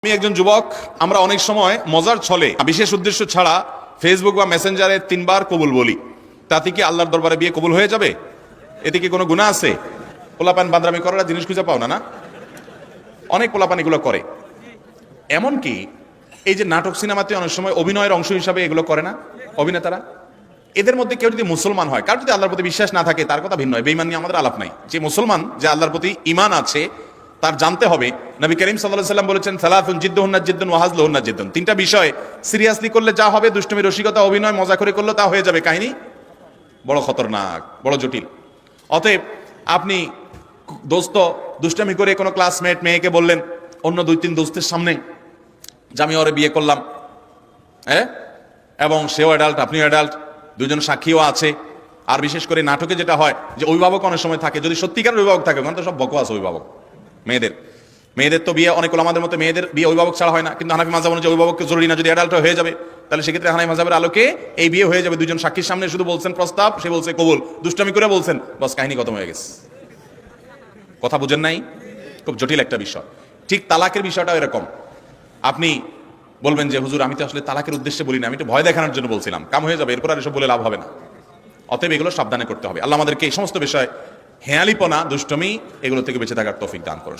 আমি একজন যুবক, আমরা অনেক সময় মজার ছলে বিশেষ উদ্দেশ্য ছাড়া ফেসবুক বা মেসেঞ্জারে 3 বার কবুল বলি। তাতে কি আল্লাহর দরবারে বিয়ে কবুল হয়ে যাবে? এতে কি কোনো গুনাহ আছে? পোলাপান বান্দরামি করার জিনিস খুঁজে পাও না? অনেক পোলাপান এগুলো করে। এমনকি এই যে নাটক সিনেমাতে অনেক সময় অভিনয়ের অংশ হিসাবে এগুলো করে না অভিনেতারা? এদের মধ্যে কেউ যদি মুসলমান হয়, কার যদি আল্লাহর প্রতি বিশ্বাস না থাকে তার কথা ভিন্ন, বেঈমান নিয়ে আমাদের আলাপ নাই। যে মুসলমান, যে আল্লাহর প্রতি ঈমান আছে, তার জানতে হবে নবী করিম সাল্লাল্লাহু আলাইহি ওয়াসাল্লাম বলেছেন সালাতুন জিদ্দুহুন্না জিদ্দুন ওয়া হাজলুহুন্না জিদ্দুন। 3টা বিষয় সিরিয়াসলি করলে যা হবে, দুষ্টুমি রসিকতা অভিনয় মজা করে করলে তা হয়ে যাবে কাহিনী বড় খতরনাক, বড় জটিল। অতএব আপনি দোস্ত দুষ্টামি করে কোনো ক্লাসমেট মেয়েকে বললেন অন্য 2-3 দোস্তের সামনে যে আমি ওরে বিয়ে করলাম, হ্যাঁ, এবং সেও অ্যাডাল্ট আপনিও অ্যাডাল্ট, দুজন সাক্ষীও আছে। আর বিশেষ করে নাটকে যেটা হয় যে অভিভাবক অনেক সময় থাকে, যদি সত্যিকার অভিভাবক থাকে, ওখানে তো সব বকওয়াস অভিভাবক। মেয়েদের তো বিয়ে অনেক আমাদের মতো মেয়েদের বিয়ে অভিভাবক ছাড়া হয় না, কিন্তু হানাফি মাযহাব অনুযায়ী অভিভাবককে জরুরি না, যদি অ্যাডাল্ট হয়ে যাবে তাহলে সেক্ষেত্রে হানাফি মাযহাবের আলোকে এই বিয়ে হয়ে যাবে। দুজন সাক্ষীর সামনে শুধু বলছেন প্রস্তাব, সে বলছে কবুল, দুষ্টামি করে বলছেন, বাস কাহিনী খতম হয়ে গেছে। কথা বুঝেন নাই? খুব জটিল একটা বিষয়। ঠিক তালাকের বিষয়টা এরকম। আপনি বলবেন যে হুজুর আমি তো আসলে তালাকের উদ্দেশ্যে বলি না, আমি তো ভয় দেখানোর জন্য বলছিলাম, কাম হয়ে যাবে, এরপর আর এসব বলে লাভ হবে না। অতএব এগুলো সাবধানে করতে হবে। আল্লাহ আমাদেরকে এই সমস্ত বিষয় হেয়ালিপনা, দুষ্টমি, এগুলো থেকে বেঁচে থাকার তৌফিক দান করুন।